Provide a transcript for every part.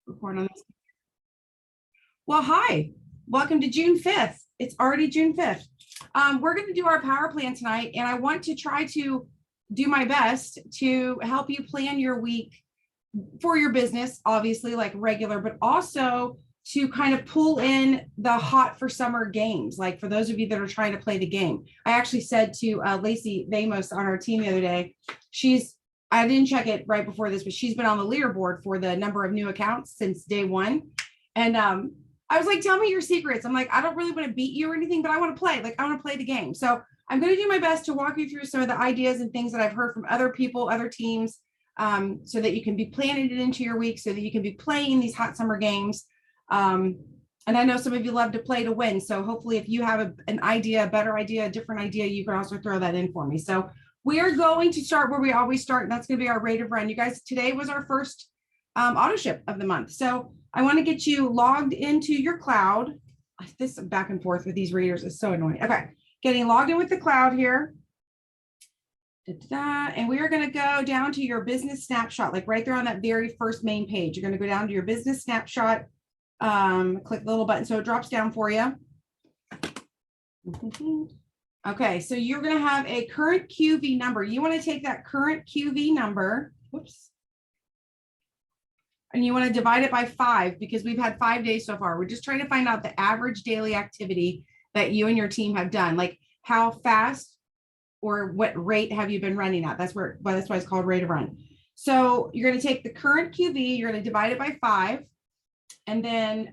Record on this. Well, hi, welcome to June 5th. It's already June 5th. We're going to do our power plan tonight, and I want to try to do my best to help you plan your week for your business, obviously, like regular, but also to kind of pull in the hot for summer games. Like for those of you that are trying to play the game, I actually said to Lacey Vamos on our team the other day, I didn't check it right before this, but she's been on the leaderboard for the number of new accounts since day one. And I was like, tell me your secrets. I'm like, I don't really want to beat you or anything, but I want to play. Like, I want to play the game. So I'm going to do my best to walk you through some of the ideas and things that I've heard from other people, other teams, so that you can be planning it into your week, so that you can be playing these hot summer games. And I know some of you love to play to win. So hopefully if you have an idea, a better idea, a different idea, you can also throw that in for me. So we are going to start where we always start, and that's going to be our rate of run. You guys, today was our first auto ship of the month. So I want to get you logged into your cloud. This back and forth with these readers is so annoying. Okay, getting logged in with the cloud here. And we are going to go down to your business snapshot, like right there on that very first main page. You're going to go down to your business snapshot, click the little button so it drops down for you. Okay, so you're going to have a current QV number. You want to take that current QV number, whoops, and you want to divide it by 5 because we've had 5 days so far. We're just trying to find out the average daily activity that you and your team have done, like how fast or what rate have you been running at? That's why it's called rate of run. So you're going to take the current QV, you're going to divide it by 5, and then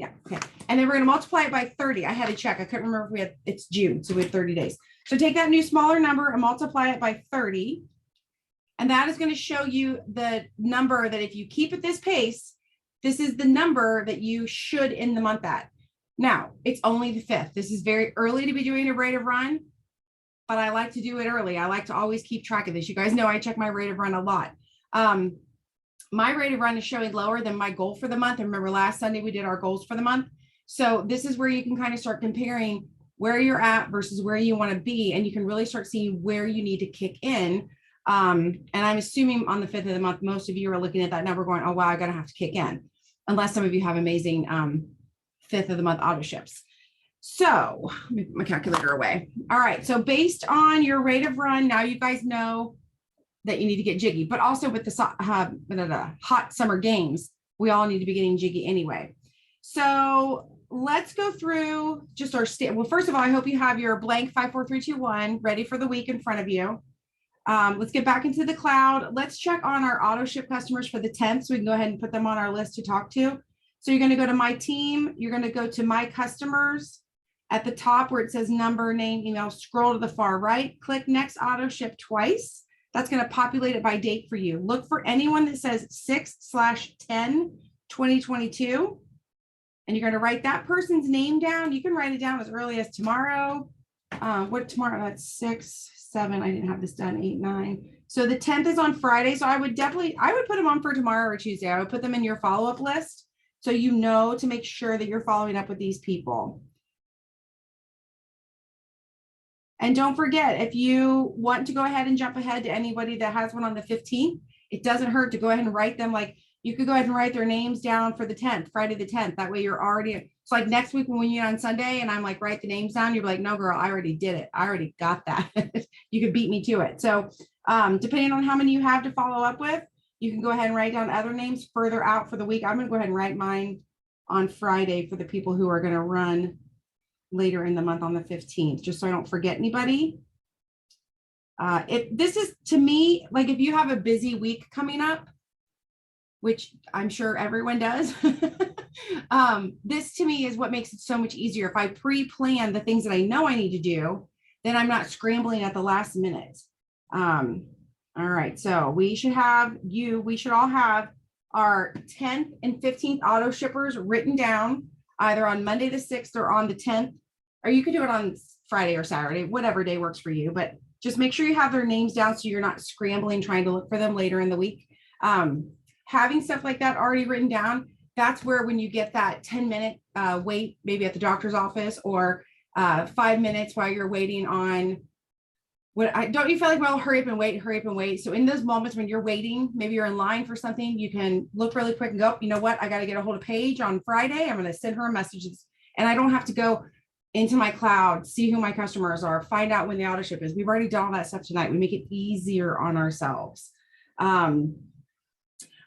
yeah, okay. And then we're going to multiply it by 30. I had to check. I couldn't remember if it's June, so we have 30 days. So take that new smaller number and multiply it by 30. And that is going to show you the number that if you keep at this pace, this is the number that you should end the month at. Now, it's only the 5th. This is very early to be doing a rate of run, but I like to do it early. I like to always keep track of this. You guys know I check my rate of run a lot. My rate of run is showing lower than my goal for the month. And remember last Sunday we did our goals for the month. So this is where you can kind of start comparing where you're at versus where you want to be. And you can really start seeing where you need to kick in. And I'm assuming on the 5th of the month, most of you are looking at that number going, oh, wow, I'm going to have to kick in. Unless some of you have amazing 5th of the month auto ships. So let me put my calculator away. All right. So based on your rate of run, now you guys know that you need to get jiggy, but also with the hot summer games, we all need to be getting jiggy anyway. So let's go through just our well, first of all, I hope you have your blank 54321 ready for the week in front of you. Let's get back into the cloud. Let's check on our auto ship customers for the 10th, so we can go ahead and put them on our list to talk to. So you're going to go to my team. You're going to go to my customers at the top where it says number, name, email, scroll to the far right, click next auto ship twice. That's going to populate it by date for you. Look for anyone that says 6/10/2022. And you're going to write that person's name down. You can write it down as early as tomorrow. What tomorrow? That's 6, 7. I didn't have this done. 8, 9. So the 10th is on Friday. So I would put them on for tomorrow or Tuesday. I would put them in your follow-up list. So you know to make sure that you're following up with these people. And don't forget, if you want to go ahead and jump ahead to anybody that has one on the 15th, it doesn't hurt to go ahead and write them. Like you could go ahead and write their names down for the 10th, Friday the 10th. That way you're already, it's like next week when we meet on Sunday and I'm like, write the names down. You're like, no, girl, I already did it. I already got that. You could beat me to it. So depending on how many you have to follow up with, you can go ahead and write down other names further out for the week. I'm going to go ahead and write mine on Friday for the people who are going to run later in the month on the 15th, just so I don't forget anybody. This is, to me, like if you have a busy week coming up, which I'm sure everyone does, this to me is what makes it so much easier. If I pre-plan the things that I know I need to do, then I'm not scrambling at the last minute. All right, so we should all have our 10th and 15th auto shippers written down either on Monday the 6th or on the 10th, or you could do it on Friday or Saturday, whatever day works for you, but just make sure you have their names down so you're not scrambling trying to look for them later in the week. Having stuff like that already written down, that's where when you get that 10-minute wait, maybe at the doctor's office, or 5 minutes while you're waiting on don't you feel like, well, hurry up and wait, hurry up and wait. So in those moments when you're waiting, maybe you're in line for something, you can look really quick and go, you know what, I got to get a hold of Paige on Friday. I'm going to send her a message, and I don't have to go into my cloud, see who my customers are, find out when the auto ship is. We've already done all that stuff tonight. We make it easier on ourselves.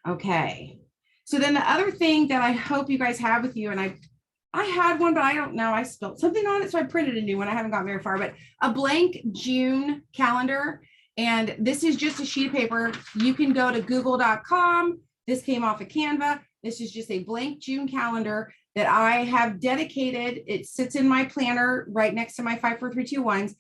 Okay. So then the other thing that I hope you guys have with you, and I had one, but I don't know, I spilled something on it, so I printed a new one. I haven't gotten very far, but a blank June calendar. And this is just a sheet of paper. You can go to google.com. This came off of Canva. This is just a blank June calendar that I have dedicated. It sits in my planner right next to my 54321s.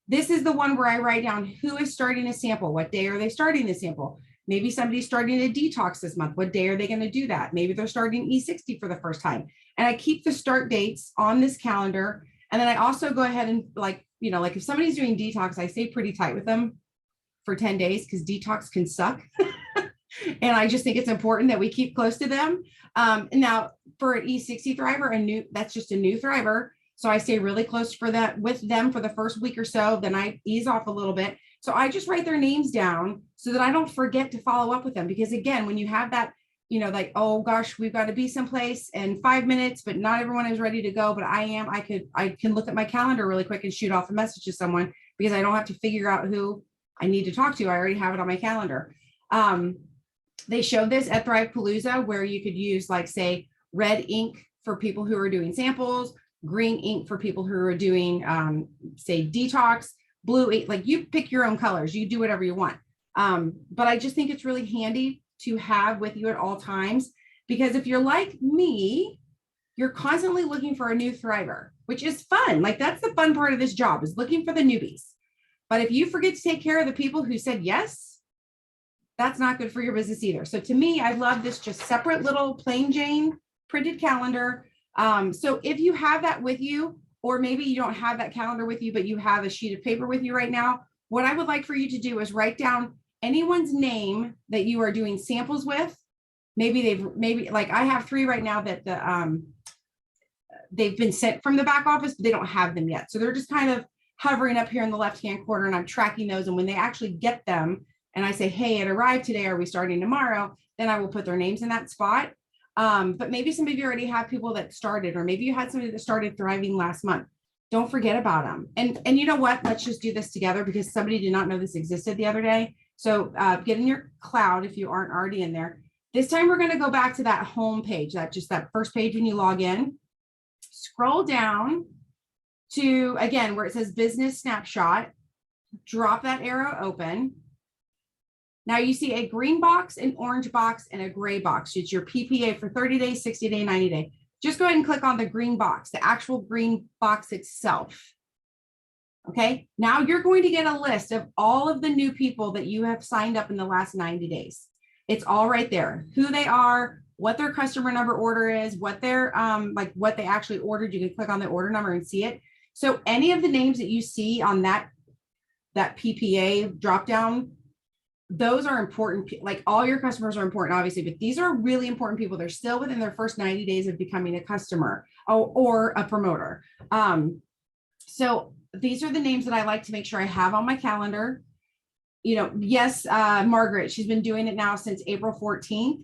This is the one where I write down who is starting a sample. What day are they starting the sample? Maybe somebody's starting a detox this month. What day are they going to do that? Maybe they're starting E60 for the first time. And I keep the start dates on this calendar. And then I also go ahead and like if somebody's doing detox, I stay pretty tight with them for 10 days because detox can suck. And I just think it's important that we keep close to them. And now for an E60 thriver, that's just a new thriver. So I stay really close with them for the first week or so. Then I ease off a little bit. So I just write their names down so that I don't forget to follow up with them. Because again, when you have that, like, oh gosh, we've got to be someplace in 5 minutes, but not everyone is ready to go. But I can look at my calendar really quick and shoot off a message to someone because I don't have to figure out who I need to talk to. I already have it on my calendar. They showed this at Thrivepalooza where you could use like, say, red ink for people who are doing samples, green ink for people who are doing, say, detox, blue ink, like you pick your own colors, you do whatever you want. But I just think it's really handy to have with you at all times, because if you're like me, you're constantly looking for a new thriver, which is fun. Like that's the fun part of this job, is looking for the newbies. But if you forget to take care of the people who said yes, that's not good for your business either. So to me, I love this just separate little plain Jane printed calendar. So if you have that with you, or maybe you don't have that calendar with you, but you have a sheet of paper with you right now, what I would like for you to do is write down anyone's name that you are doing samples with. Maybe like I have 3 right now that they've been sent from the back office, but they don't have them yet. So they're just kind of hovering up here in the left-hand corner, and I'm tracking those. And when they actually get them and I say, hey, it arrived today, are we starting tomorrow? Then I will put their names in that spot. But maybe some of you already have people that started, or maybe you had somebody that started thriving last month. Don't forget about them. And you know what? Let's just do this together, because somebody did not know this existed the other day. So get in your cloud if you aren't already in there. This time we're going to go back to that home page, that first page when you log in. Scroll down to, again, where it says business snapshot. Drop that arrow open. Now you see a green box, an orange box, and a gray box. It's your PPA for 30 days, 60 day, 90 day. Just go ahead and click on the green box, the actual green box itself. Okay, now you're going to get a list of all of the new people that you have signed up in the last 90 days. It's all right there, who they are, what their customer number order is, what their what they actually ordered. You can click on the order number and see it. So any of the names that you see on that PPA drop down, those are important. Like all your customers are important, obviously, but these are really important people. They're still within their first 90 days of becoming a customer or a promoter. So these are the names that I like to make sure I have on my calendar. Yes, Margaret, she's been doing it now since April 14th.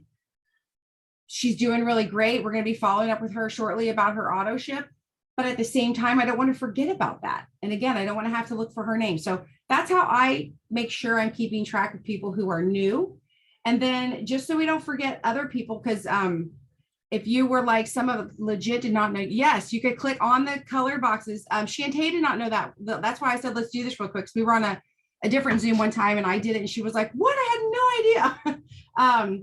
She's doing really great. We're going to be following up with her shortly about her auto ship. But at the same time, I don't want to forget about that. And again, I don't want to have to look for her name. So that's how I make sure I'm keeping track of people who are new. And then just so we don't forget other people, because if you were like some of legit did not know, yes, you could click on the color boxes. Shantae did not know that. That's why I said, let's do this real quick. So we were on a different Zoom one time and I did it. And she was like, what? I had no idea.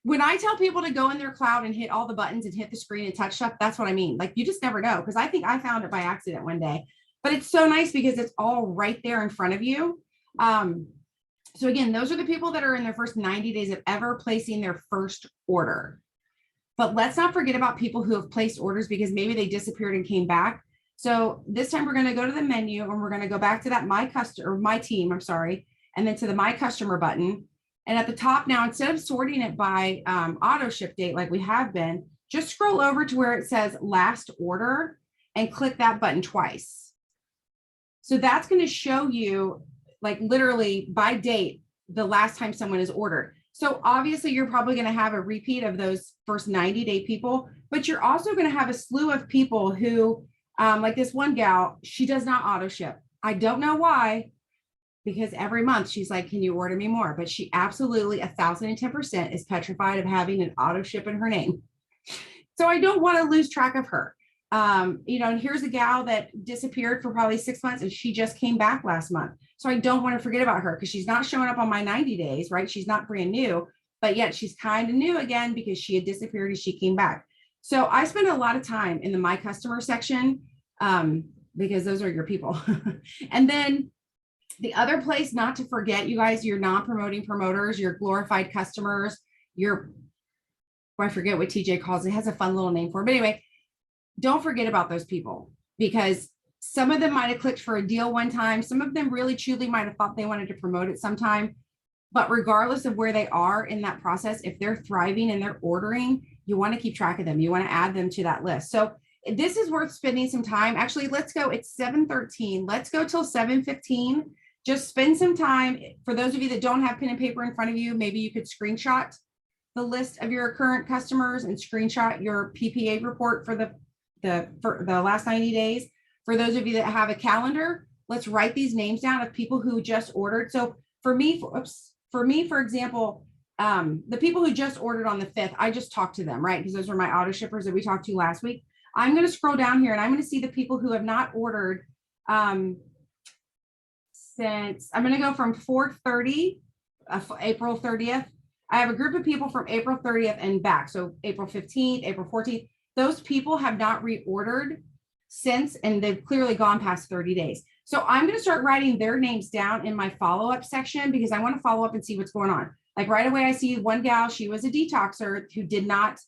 When I tell people to go in their cloud and hit all the buttons and hit the screen and touch stuff, that's what I mean. Like you just never know, because I think I found it by accident one day, but it's so nice because it's all right there in front of you. So again, those are the people that are in their first 90 days of ever placing their first order. But let's not forget about people who have placed orders because maybe they disappeared and came back. So this time we're going to go to the menu and we're going to go back to that my team, and then to the my customer button. And at the top now, instead of sorting it by auto ship date like we have been, just scroll over to where it says last order and click that button twice. So that's going to show you like literally by date, the last time someone is ordered. So obviously you're probably going to have a repeat of those first 90-day people, but you're also going to have a slew of people who, like this one gal, she does not auto ship. I don't know why, because every month she's like, can you order me more? But she absolutely 1,010% is petrified of having an auto ship in her name. So I don't want to lose track of her. You know, and here's a gal that disappeared for probably 6 months and she just came back last month. So I don't want to forget about her because she's not showing up on my 90 days, right? She's not brand new, but yet she's kind of new again because she had disappeared and she came back. So I spend a lot of time in the My Customer section because those are your people. And then the other place not to forget, you guys, your non-promoting promoters, your glorified customers, your, I forget what TJ calls it, has a fun little name for it. But anyway, don't forget about those people because some of them might have clicked for a deal one time. Some of them really truly might have thought they wanted to promote it sometime. But regardless of where they are in that process, if they're thriving and they're ordering, you want to keep track of them. You want to add them to that list. So this is worth spending some time. Actually, let's go. It's 7:13. Let's go till 7:15. Just spend some time. For those of you that don't have pen and paper in front of you, maybe you could screenshot the list of your current customers and screenshot your PPA report for the last 90 days. For those of you that have a calendar, let's write these names down of people who just ordered. So for me, for example, the people who just ordered on the 5th, I just talked to them, right? Because those were my auto shippers that we talked to last week. I'm going to scroll down here and I'm going to see the people who have not ordered since, I'm going to go from 4/30, April 30th. I have a group of people from April 30th and back. So April 15th, April 14th, those people have not reordered since, and they've clearly gone past 30 days. So I'm going to start writing their names down in my follow-up section because I want to follow up and see what's going on. Like right away, I see one gal, she was a detoxer who did not,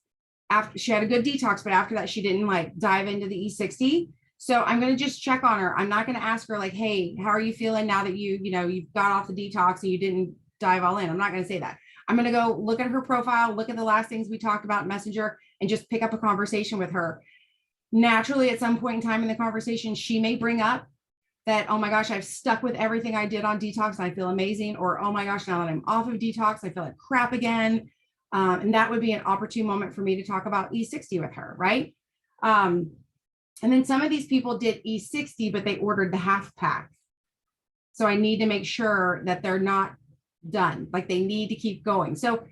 after she had a good detox, but after that, she didn't like dive into the E60. So I'm going to just check on her. I'm not going to ask her like, hey, how are you feeling now that you've got off the detox and you didn't dive all in? I'm not going to say that. I'm going to go look at her profile, look at the last things we talked about in Messenger and just pick up a conversation with her. Naturally, at some point in time in the conversation, she may bring up that, oh my gosh, I've stuck with everything I did on detox and I feel amazing. Or, oh my gosh, now that I'm off of detox, I feel like crap again. And that would be an opportune moment for me to talk about E60 with her, right? And then some of these people did E60, but they ordered the half pack. So I need to make sure that they're not done. Like they need to keep going. So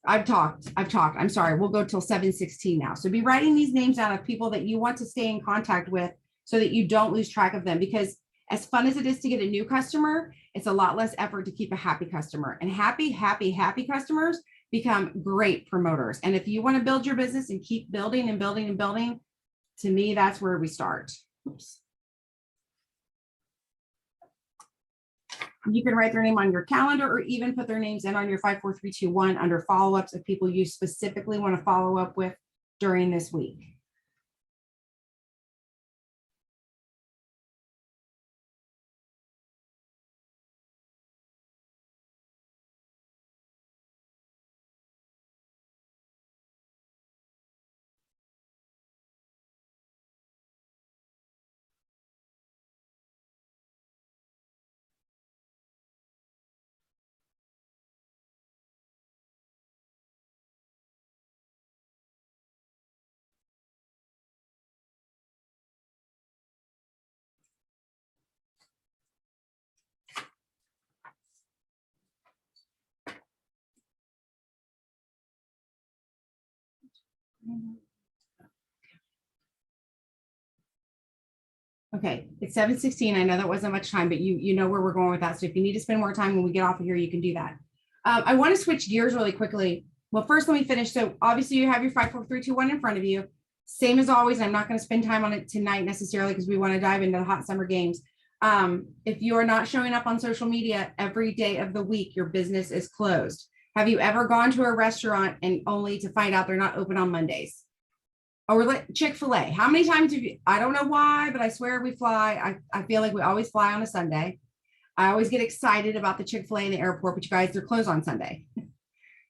I've talked. I'm sorry. We'll go till 7:16 now. So be writing these names down of people that you want to stay in contact with so that you don't lose track of them, because as fun as it is to get a new customer, it's a lot less effort to keep a happy customer, and happy customers become great promoters. And if you want to build your business and keep building and building and building, to me, that's where we start. Oops. You can write their name on your calendar or even put their names in on your 5, 4, 3, 2, 1 under follow-ups of people you specifically want to follow up with during this week. Okay, it's 7:16. I know that wasn't much time, but you know where we're going with that. So if you need to spend more time when we get off of here, you can do that. I want to switch gears really quickly. Well, first, let me finish. So obviously you have your 5, 4, 3, 2, 1 in front of you. Same as always, I'm not going to spend time on it tonight necessarily because we want to dive into the hot summer games. If you are not showing up on social media every day of the week, your business is closed. Have you ever gone to a restaurant and only to find out they're not open on Mondays? Or like Chick-fil-A. How many times have you, I don't know why, but I swear we fly. I feel like we always fly on a Sunday. I always get excited about the Chick-fil-A in the airport, but you guys, they're closed on Sunday.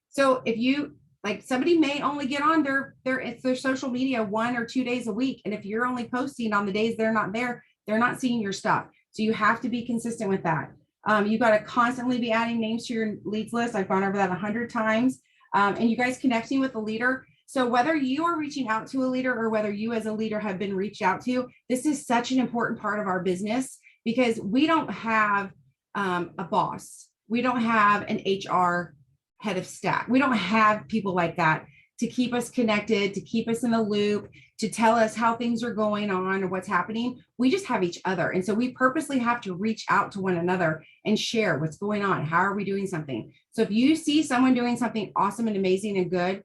So if you, like somebody may only get on their social media 1 or 2 days a week. And if you're only posting on the days they're not there, they're not seeing your stuff. So you have to be consistent with that. You got to constantly be adding names to your leads list. I've gone over that 100 times. And you guys connecting with the leader. So whether you are reaching out to a leader or whether you as a leader have been reached out to, this is such an important part of our business because we don't have a boss. We don't have an HR head of staff. We don't have people like that to keep us connected, to keep us in the loop, to tell us how things are going on or what's happening. We just have each other. And so we purposely have to reach out to one another and share what's going on. How are we doing something? So if you see someone doing something awesome and amazing and good,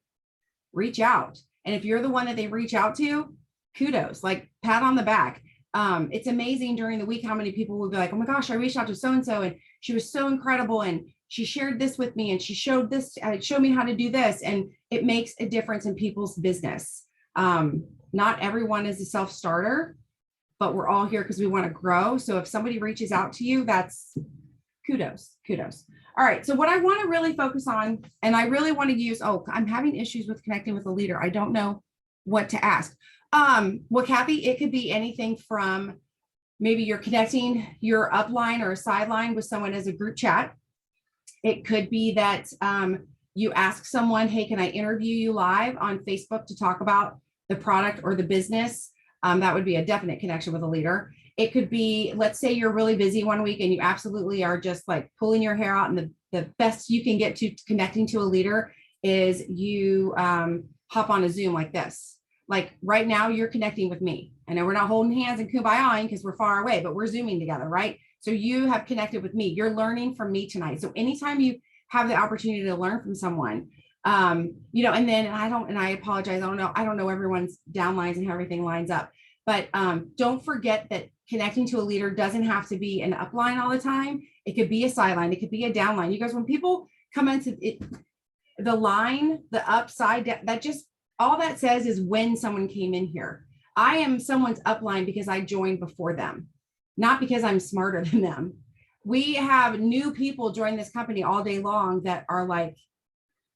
reach out. And if you're the one that they reach out to, kudos, like pat on the back. It's amazing during the week how many people will be like, oh my gosh, I reached out to so-and-so and she was so incredible. And she shared this with me and she showed this, showed me how to do this. And it makes a difference in people's business. Not everyone is a self-starter, but we're all here because we want to grow. So if somebody reaches out to you, that's kudos. All right. So what I want to really focus on, and I really want to use, I'm having issues with connecting with a leader. I don't know what to ask. Well, Kathy, it could be anything from maybe you're connecting your upline or a sideline with someone as a group chat. It could be that you ask someone, hey, can I interview you live on Facebook to talk about the product or the business? That would be a definite connection with a leader. It could be, let's say you're really busy one week and you absolutely are just like pulling your hair out, and the best you can get to connecting to a leader is you hop on a Zoom like this. Like right now you're connecting with me. I know we're not holding hands and kumbayaing because we're far away, but we're Zooming together, right? So you have connected with me. You're learning from me tonight. So anytime you have the opportunity to learn from someone, and then I apologize. I don't know everyone's downlines and how everything lines up, but don't forget that connecting to a leader doesn't have to be an upline all the time. It could be a sideline. It could be a downline. You guys, when people come into it, the line, the upside, that just, all that says is when someone came in here. I am someone's upline because I joined before them, not because I'm smarter than them. We have new people join this company all day long that are like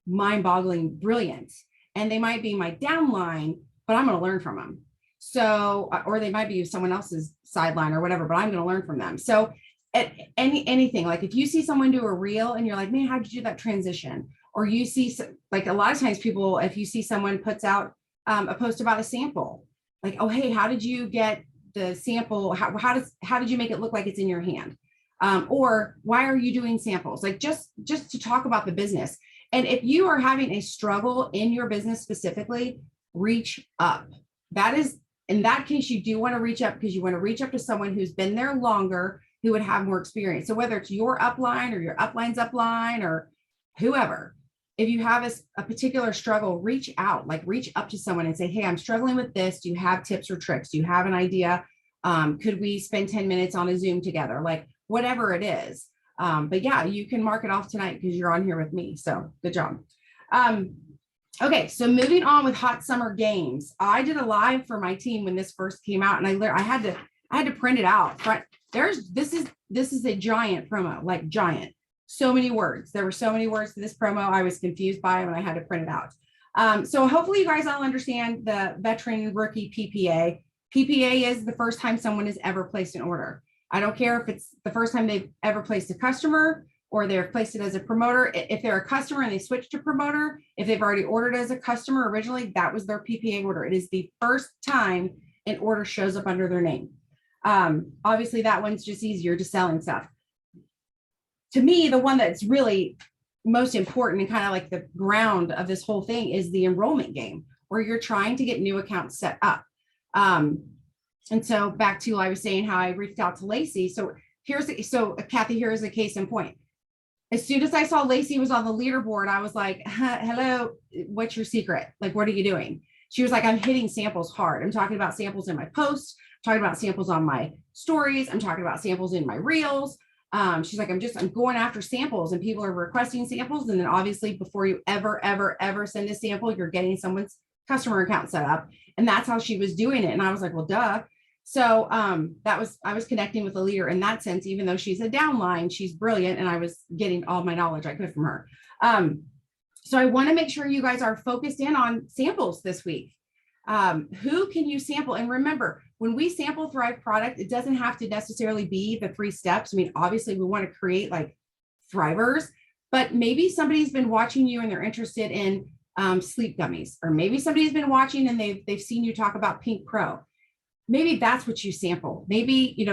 mind-boggling brilliant. And they might be my downline, but I'm going to learn from them. So, or they might be someone else's sideline or whatever, but I'm going to learn from them. So at anything, like if you see someone do a reel and you're like, man, how'd you do that transition? Or you see, like a lot of times people, if you see someone puts out a post about a sample, like, oh, hey, how did you get the sample? How did you make it look like it's in your hand? Or why are you doing samples? Like just to talk about the business. And if you are having a struggle in your business specifically, reach up. That is, in that case, you do want to reach up because you want to reach up to someone who's been there longer, who would have more experience. So whether it's your upline or your upline's upline or whoever, if you have a particular struggle, reach out, like reach up to someone and say, hey, I'm struggling with this. Do you have tips or tricks? Do you have an idea? Could we spend 10 minutes on a Zoom together? Like whatever it is. But yeah, you can mark it off tonight because you're on here with me. So good job. Okay, so moving on with hot summer games. I did a live for my team when this first came out, and I had to print it out. This is a giant promo, like giant. So many words. There were so many words to this promo. I was confused by them and I had to print it out. So hopefully you guys all understand the veteran rookie PPA. PPA is the first time someone has ever placed an order. I don't care if it's the first time they've ever placed a customer or they've placed it as a promoter. If they're a customer and they switch to promoter, if they've already ordered as a customer originally, that was their PPA order. It is the first time an order shows up under their name. Obviously that one's just easier to selling stuff. To me, the one that's really most important and kind of like the ground of this whole thing is the enrollment game, where you're trying to get new accounts set up. And so back to, I was saying how I reached out to Lacey. So Kathy, here's a case in point. As soon as I saw Lacey was on the leaderboard, I was like, hello, what's your secret? Like, what are you doing? She was like, I'm hitting samples hard. I'm talking about samples in my posts, I'm talking about samples on my stories. I'm talking about samples in my reels. She's like, I'm going after samples and people are requesting samples. And then obviously before you ever send a sample, you're getting someone's customer account set up. And that's how she was doing it. And I was like, well, duh. So I was connecting with a leader in that sense, even though she's a downline, she's brilliant. And I was getting all my knowledge I could from her. So I want to make sure you guys are focused in on samples this week. Who can you sample? And remember, when we sample Thrive product, it doesn't have to necessarily be the 3 steps. I mean, obviously we want to create like Thrivers, but maybe somebody's been watching you and they're interested in sleep gummies, or maybe somebody's been watching and they've seen you talk about Pink Pro. Maybe that's what you sample. Maybe,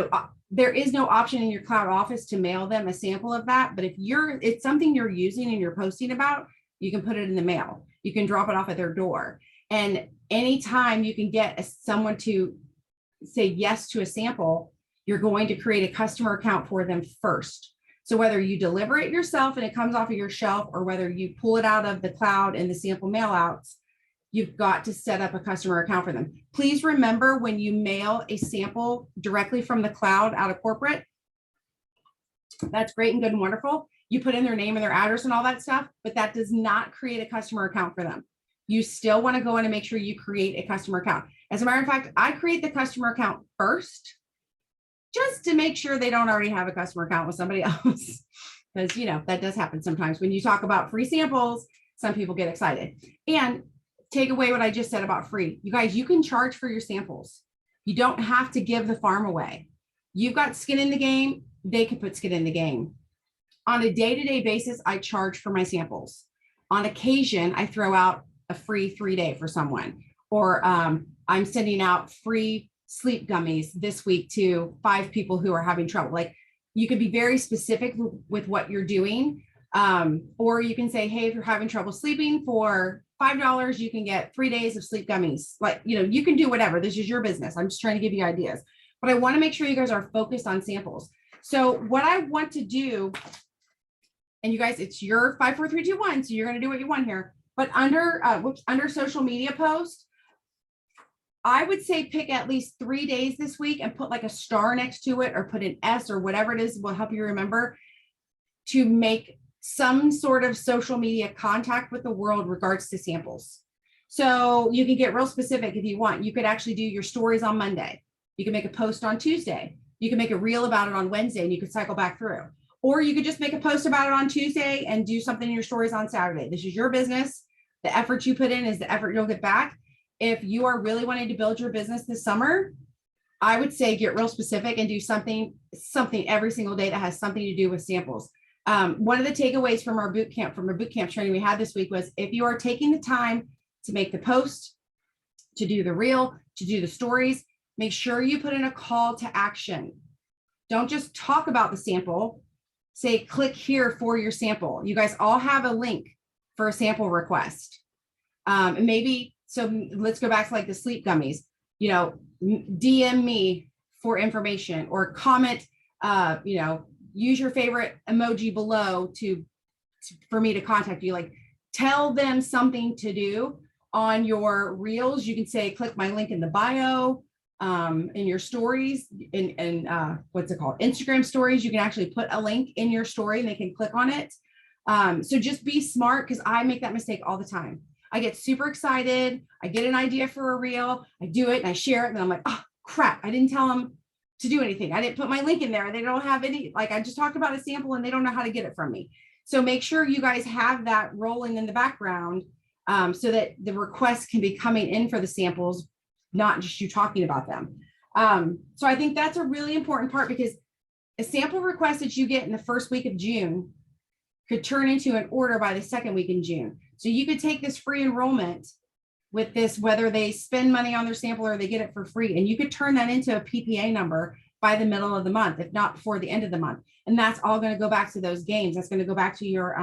there is no option in your cloud office to mail them a sample of that. But if it's something you're using and you're posting about, you can put it in the mail. You can drop it off at their door. And anytime you can get someone to say yes to a sample, you're going to create a customer account for them first. So whether you deliver it yourself and it comes off of your shelf, or whether you pull it out of the cloud and the sample mail outs, you've got to set up a customer account for them. Please remember, when you mail a sample directly from the cloud out of corporate, that's great and good and wonderful. You put in their name and their address and all that stuff, but that does not create a customer account for them. You still want to go in and make sure you create a customer account. As a matter of fact, I create the customer account first, just to make sure they don't already have a customer account with somebody else. Because, that does happen sometimes. When you talk about free samples, some people get excited. And take away what I just said about free. You guys, you can charge for your samples. You don't have to give the farm away. You've got skin in the game. They can put skin in the game. On a day-to-day basis, I charge for my samples. On occasion, I throw out a free 3-day for someone, or I'm sending out free sleep gummies this week to 5 people who are having trouble. Like, you could be very specific with what you're doing. Or you can say, hey, if you're having trouble sleeping, for $5, you can get 3 days of sleep gummies. Like, you can do whatever. This is your business. I'm just trying to give you ideas, but I want to make sure you guys are focused on samples. So what I want to do, and you guys, it's your 5, 4, 3, 2, 1. So you're going to do what you want here, but under social media post, I would say pick at least 3 days this week and put like a star next to it, or put an S or whatever it is will help you remember to make some sort of social media contact with the world regards to samples. So you can get real specific if you want. You could actually do your stories on Monday. You can make a post on Tuesday. You can make a reel about it on Wednesday, and you could cycle back through. Or you could just make a post about it on Tuesday and do something in your stories on Saturday. This is your business. The effort you put in is the effort you'll get back. If you are really wanting to build your business this summer, I would say get real specific and do something every single day that has something to do with samples. One of the takeaways from our boot camp training we had this week was, if you are taking the time to make the post, to do the reel, to do the stories, make sure you put in a call to action. Don't just talk about the sample. Say, click here for your sample. You guys all have a link for a sample request. And maybe, so let's go back to like the sleep gummies, DM me for information, or comment, use your favorite emoji below for me to contact you. Like, tell them something to do on your reels. You can say, click my link in the bio, in your stories, in what's it called? Instagram stories. You can actually put a link in your story and they can click on it. So just be smart, because I make that mistake all the time. I get super excited. I get an idea for a reel. I do it and I share it. And I'm like, oh crap, I didn't tell them to do anything. I didn't put my link in there. They don't have any, like, I just talked about a sample and they don't know how to get it from me. So make sure you guys have that rolling in the background, so that the requests can be coming in for the samples, not just you talking about them. So I think that's a really important part, because a sample request that you get in the first week of June could turn into an order by the second week in June. So you could take this free enrollment with this, whether they spend money on their sample or they get it for free, and you could turn that into a PPA number by the middle of the month, if not before the end of the month. And that's all going to go back to those games. That's going to go back to your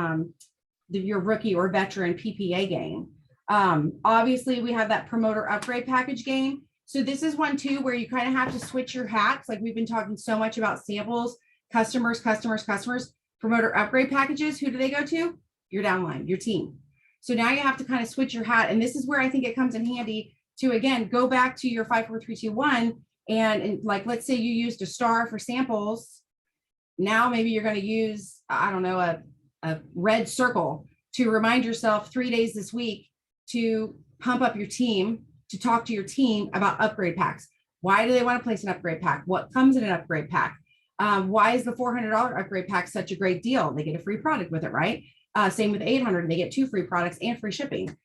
rookie or veteran PPA game. Obviously we have that promoter upgrade package game. So this is one too, where you kind of have to switch your hats. Like, we've been talking so much about samples, customers, promoter upgrade packages. Who do they go to? Your downline, your team. So now you have to kind of switch your hat. And this is where I think it comes in handy to, again, go back to your 5, 4, 3, 2, 1. And like, let's say you used a star for samples. Now maybe you're going to use, I don't know, a red circle to remind yourself 3 days this week to pump up your team, to talk to your team about upgrade packs. Why do they want to place an upgrade pack? What comes in an upgrade pack? Why is the $400 upgrade pack such a great deal? They get a free product with it, right? Same with $800, they get 2 free products and free shipping.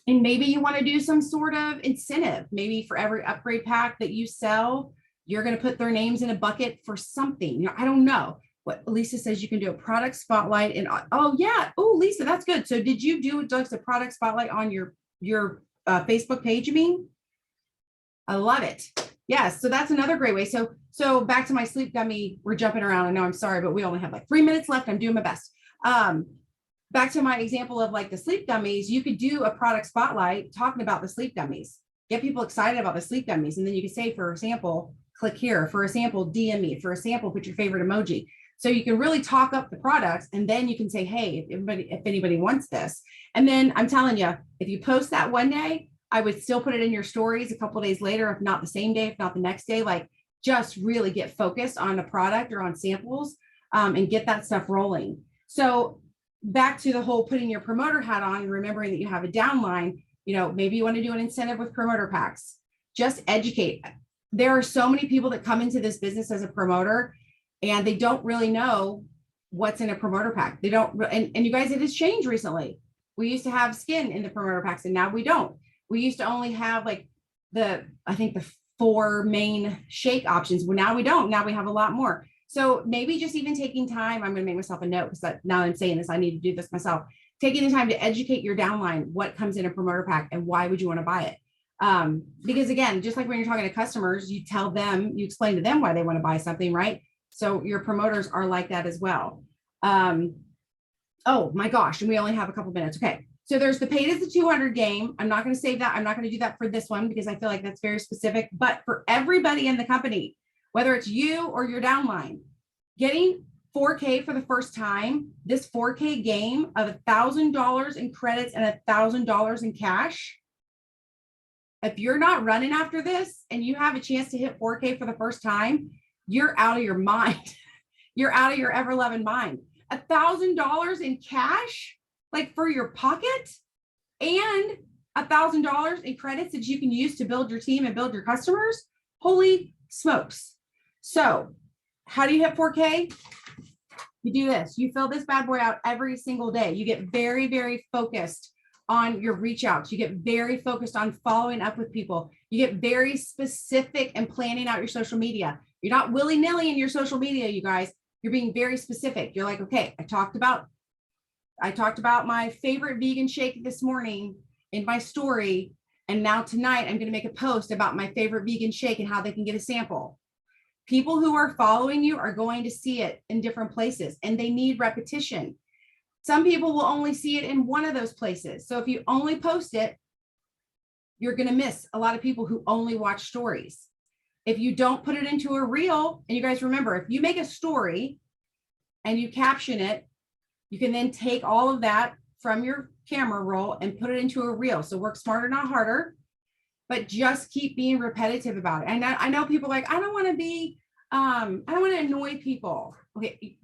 And maybe you want to do some sort of incentive. Maybe for every upgrade pack that you sell, you're going to put their names in a bucket for something. You know, I don't know what Lisa says. You can do a product spotlight, and oh yeah, oh Lisa, that's good. So did you do Doug's a product spotlight on your Facebook page? You mean? I love it. Yes, so that's another great way. So back to my sleep gummy. We're jumping around. I know, I'm sorry, but we only have like 3 minutes left. I'm doing my best. Back to my example of like the sleep gummies, you could do a product spotlight talking about the sleep gummies. Get people excited about the sleep gummies. And then you can say, for example, click here. For a sample, DM me. For a sample, put your favorite emoji. So you can really talk up the products, and then you can say, hey, if anybody wants this. And then I'm telling you, if you post that one day, I would still put it in your stories a couple of days later, if not the same day, if not the next day. Like, just really get focused on a product or on samples, and get that stuff rolling. So back to the whole putting your promoter hat on and remembering that you have a downline, you know, maybe you want to do an incentive with promoter packs. Just educate. There are so many people that come into this business as a promoter and they don't really know what's in a promoter pack. They don't, and you guys, it has changed recently. We used to have skin in the promoter packs and now we don't. We used to only have like I think the 4 main shake options. Well, now we don't. Now we have a lot more. So maybe just even taking time, I'm going to make myself a note because now I'm saying this, I need to do this myself. Taking the time to educate your downline, what comes in a promoter pack and why would you want to buy it? Because again, just like when you're talking to customers, you tell them, you explain to them why they want to buy something, right? So your promoters are like that as well. Oh my gosh, and we only have a couple minutes. Okay. So there's the paid as the 200 game. I'm not going to save that. I'm not going to do that for this one because I feel like that's very specific, but for everybody in the company, whether it's you or your downline, getting 4K for the first time, this 4K game of $1,000 in credits and $1,000 in cash. If you're not running after this and you have a chance to hit 4K for the first time, you're out of your mind. You're out of your ever loving mind. $1,000 in cash, like for your pocket, and $1,000 in credits that you can use to build your team and build your customers. Holy smokes. So how do you hit 4K? You do this. You fill this bad boy out every single day. You get very, very focused on your reach outs. You get very focused on following up with people. You get very specific and planning out your social media. You're not willy-nilly in your social media, you guys. You're being very specific. You're like, okay, I talked about my favorite vegan shake this morning in my story. And now tonight I'm going to make a post about my favorite vegan shake and how they can get a sample. People who are following you are going to see it in different places and they need repetition. Some people will only see it in one of those places. So if you only post it, you're going to miss a lot of people who only watch stories. If you don't put it into a reel, and you guys remember, if you make a story and you caption it, you can then take all of that from your camera roll and put it into a reel. So work smarter, not harder, but just keep being repetitive about it. And I know people are like, I don't want to annoy people. Okay.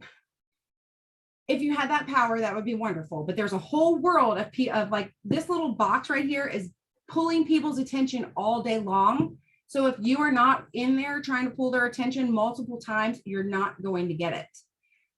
If you had that power, that would be wonderful. But there's a whole world of like this little box right here is pulling people's attention all day long. So if you are not in there trying to pull their attention multiple times, you're not going to get it.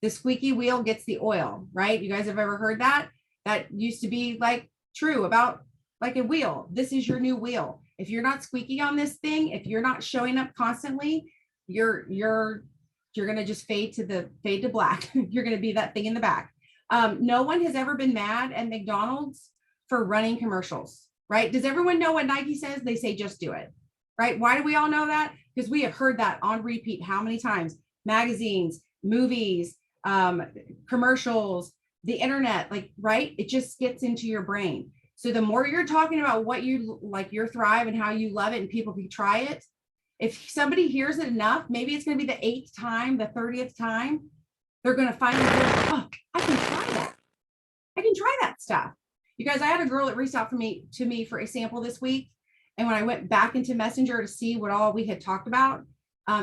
The squeaky wheel gets the oil, right? You guys have ever heard that? That used to be like true about like a wheel. This is your new wheel. If you're not squeaky on this thing, if you're not showing up constantly, you're going to just fade to black. You're going to be that thing in the back. No one has ever been mad at McDonald's for running commercials, right? Does everyone know what Nike says? They say, just do it, right? Why do we all know that? Because we have heard that on repeat. How many times? Magazines, movies, commercials, the internet, like, right? It just gets into your brain. So the more you're talking about what you like, your Thrive and how you love it and people can try it, if somebody hears it enough, maybe it's going to be the 8th time, the 30th time, they're going to finally go, oh, I can try that. I can try that stuff. You guys, I had a girl that reached out to me for a sample this week. And when I went back into Messenger to see what all we had talked about,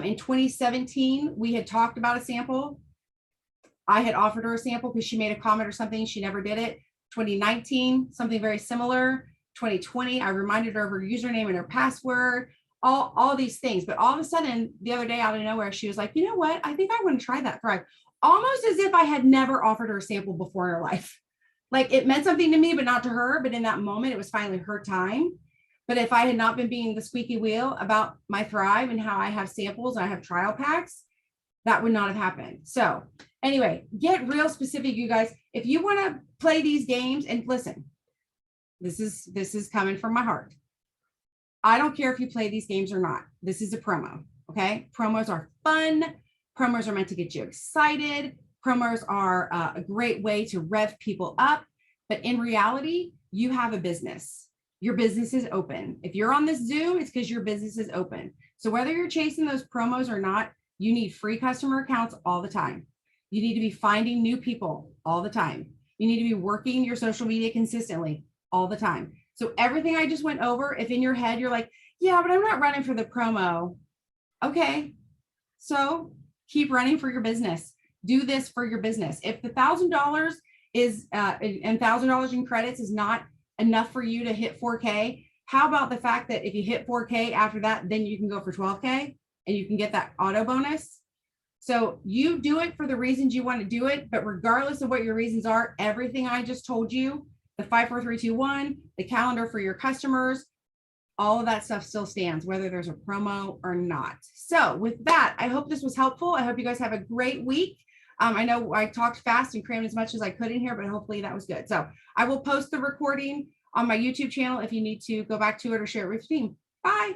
in 2017, we had talked about a sample. I had offered her a sample because she made a comment or something. She never did it. 2019, something very similar. 2020, I reminded her of her username and her password, all these things. But all of a sudden, the other day out of nowhere, she was like, you know what? I think I want to try that Thrive. Almost as if I had never offered her a sample before in her life. Like it meant something to me, but not to her. But in that moment, it was finally her time. But if I had not been being the squeaky wheel about my Thrive and how I have samples and I have trial packs, that would not have happened. So anyway, get real specific, you guys. If you want to play these games, and listen, this is coming from my heart. I don't care if you play these games or not. This is a promo. Okay. Promos are fun. Promos are meant to get you excited. Promos are a great way to rev people up. But in reality, you have a business. Your business is open. If you're on this Zoom, it's because your business is open. So whether you're chasing those promos or not, you need free customer accounts all the time. You need to be finding new people all the time. You need to be working your social media consistently all the time. So everything I just went over, if in your head you're like, yeah, but I'm not running for the promo. Okay. So keep running for your business. Do this for your business. If the $1,000 is and $1,000 in credits is not enough for you to hit 4K, how about the fact that if you hit 4K after that, then you can go for 12K and you can get that auto bonus. So you do it for the reasons you want to do it, but regardless of what your reasons are, everything I just told you, the 5, 4, 3, 2, 1, the calendar for your customers, all of that stuff still stands, whether there's a promo or not. So with that, I hope this was helpful. I hope you guys have a great week. I know I talked fast and crammed as much as I could in here, but hopefully that was good. So I will post the recording on my YouTube channel if you need to go back to it or share it with your team. Bye.